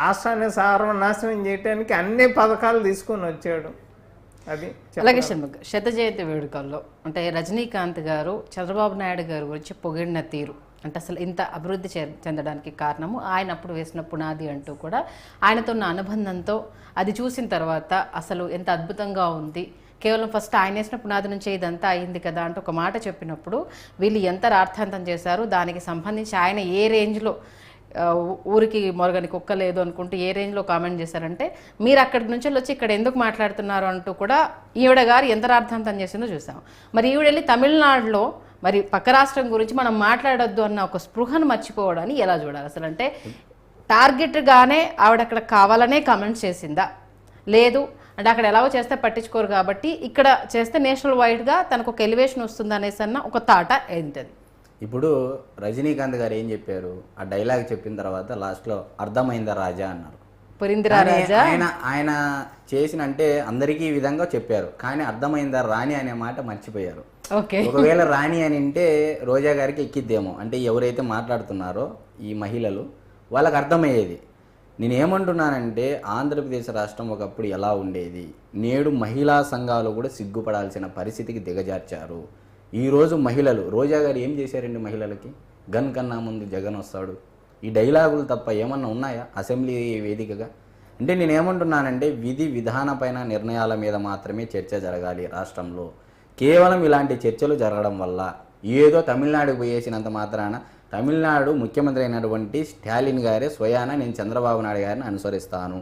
రాష్ట్రాన్ని సర్వనాశనం చేయడానికి అన్ని పథకాలు తీసుకొని వచ్చాడు. అది అలాగే షణ్ముఖ్, శత జయంతి వేడుకల్లో అంటే రజనీకాంత్ గారు చంద్రబాబు నాయుడు గారి గురించి పొగిడిన తీరు, అంటే అసలు ఇంత అభివృద్ధి చెందడానికి కారణము ఆయన అప్పుడు వేసిన పునాది అంటూ కూడా ఆయనతో ఉన్న అనుబంధంతో అది చూసిన తర్వాత అసలు ఎంత అద్భుతంగా ఉంది, కేవలం ఫస్ట్ ఆయన వేసిన పునాది నుంచే ఇదంతా అయింది కదా అంటూ ఒక మాట చెప్పినప్పుడు వీళ్ళు ఎంత రార్థాంతం చేశారు, దానికి సంబంధించి ఆయన ఏ రేంజ్లో ఊరికి మొరగని కుక్క లేదు అనుకుంటూ ఏ రేంజ్లో కామెంట్ చేశారంటే మీరు అక్కడి నుంచి వచ్చి ఇక్కడ ఎందుకు మాట్లాడుతున్నారు అంటూ కూడా ఈవిడ గారు ఎంత రార్థాంతం చేసిందో చూసాం. మరి ఈవిడ వెళ్ళి తమిళనాడులో మరి పక్క రాష్ట్రం గురించి మనం మాట్లాడొద్దు అన్న ఒక స్పృహను మర్చిపోవడాన్ని ఎలా చూడాలి అసలు? అంటే టార్గెట్గానే ఆవిడ అక్కడ కావాలనే కామెంట్స్ చేసిందా, లేదు అంటే అక్కడ ఎలాగో చేస్తే పట్టించుకోరు కాబట్టి ఇక్కడ చేస్తే నేషనల్ వైడ్గా తనకు ఒక ఎలివేషన్ వస్తుంది అనేసి అన్న ఒక తాట ఏంటది? ఇప్పుడు రజనీకాంత్ గారు ఏం చెప్పారు, ఆ డైలాగ్ చెప్పిన తర్వాత లాస్ట్లో అర్థమైందా రాజా అన్నారు. ఆయన చేసిన అంటే అందరికీ ఈ విధంగా చెప్పారు, కానీ అర్థమైందా రాణి అనే మాట మర్చిపోయారు. ఒకవేళ రాణి అని అంటే రోజా గారికి ఎక్కిద్దేమో, అంటే ఎవరైతే మాట్లాడుతున్నారో ఈ మహిళలు వాళ్ళకి అర్థమయ్యేది. నేనేమంటున్నానంటే ఆంధ్రప్రదేశ్ రాష్ట్రం ఒకప్పుడు ఎలా ఉండేది, నేడు మహిళా సంఘాలు కూడా సిగ్గుపడాల్సిన పరిస్థితికి దిగజార్చారు. ఈరోజు మహిళలు, రోజా గారు ఏం చేశారండి మహిళలకి? గన్ కన్నా ముందు జగన్ వస్తాడు, ఈ డైలాగులు తప్ప ఏమన్నా ఉన్నాయా అసెంబ్లీ వేదికగా? అంటే నేనేమంటున్నానంటే విధి విధానపైన నిర్ణయాల మీద మాత్రమే చర్చ జరగాలి రాష్ట్రంలో. కేవలం ఇలాంటి చర్చలు జరగడం వల్ల ఏదో తమిళనాడుకు పోయేసినంత మాత్రాన తమిళనాడు ముఖ్యమంత్రి అయినటువంటి స్టాలిన్ గారే స్వయాన నేను చంద్రబాబు నాయుడు గారిని అనుసరిస్తాను,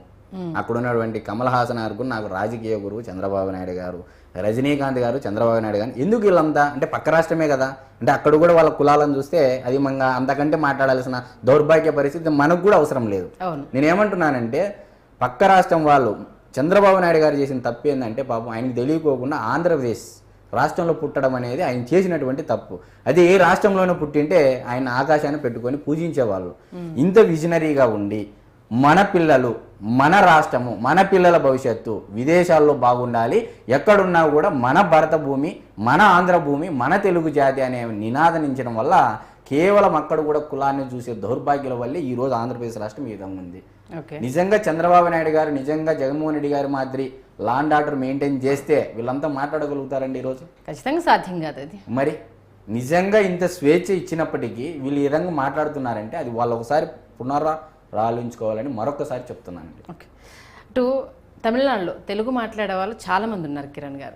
అక్కడ ఉన్నటువంటి కమల్ హాసన్ గారు నాకు రాజకీయ గురువు చంద్రబాబు నాయుడు గారు, రజనీకాంత్ గారు చంద్రబాబు నాయుడు గారు, ఎందుకు వీళ్ళంతా అంటే పక్క రాష్ట్రమే కదా, అంటే అక్కడ కూడా వాళ్ళ కులాలను చూస్తే అది మంగా అంతకంటే మాట్లాడాల్సిన దౌర్భాగ్య పరిస్థితి మనకు కూడా అవసరం లేదు. నేనేమంటున్నానంటే పక్క రాష్ట్రం వాళ్ళు చంద్రబాబు నాయుడు గారు చేసిన తప్పు ఏంటంటే పాపం ఆయనకు తెలియకోకుండా ఆంధ్రప్రదేశ్ రాష్ట్రంలో పుట్టడం అనేది ఆయన చేసినటువంటి తప్పు. అది ఏ రాష్ట్రంలోనే పుట్టింటే ఆయన ఆకాశాన్ని పెట్టుకొని పూజించేవాళ్ళు. ఇంత విజనరీగా ఉండి మన పిల్లలు, మన రాష్ట్రము, మన పిల్లల భవిష్యత్తు విదేశాల్లో బాగుండాలి, ఎక్కడున్నా కూడా మన భరత భూమి, మన ఆంధ్ర భూమి, మన తెలుగు జాతి అనే నినాదనించడం వల్ల కేవలం అక్కడ కూడా కులాన్ని చూసే దౌర్భాగ్యాల వల్లే ఈరోజు ఆంధ్రప్రదేశ్ రాష్ట్రం ఈ విధంగా ఉంది. నిజంగా చంద్రబాబు నాయుడు గారు నిజంగా జగన్మోహన్ రెడ్డి గారి మాదిరి లా అండ్ ఆర్డర్ మెయింటైన్ చేస్తే వీళ్ళంతా మాట్లాడగలుగుతారండి ఈరోజు? ఖచ్చితంగా సాధ్యం కాదు అది. మరి నిజంగా ఇంత స్వేచ్ఛ ఇచ్చినప్పటికీ వీళ్ళు ఈ విధంగా మాట్లాడుతున్నారంటే అది వాళ్ళు ఒకసారి రాలించుకోవాలని మరొకసారి చెప్తున్నాను. ఓకే, ఇటు తమిళనాడులో తెలుగు మాట్లాడే వాళ్ళు చాలామంది ఉన్నారు కిరణ్ గారు.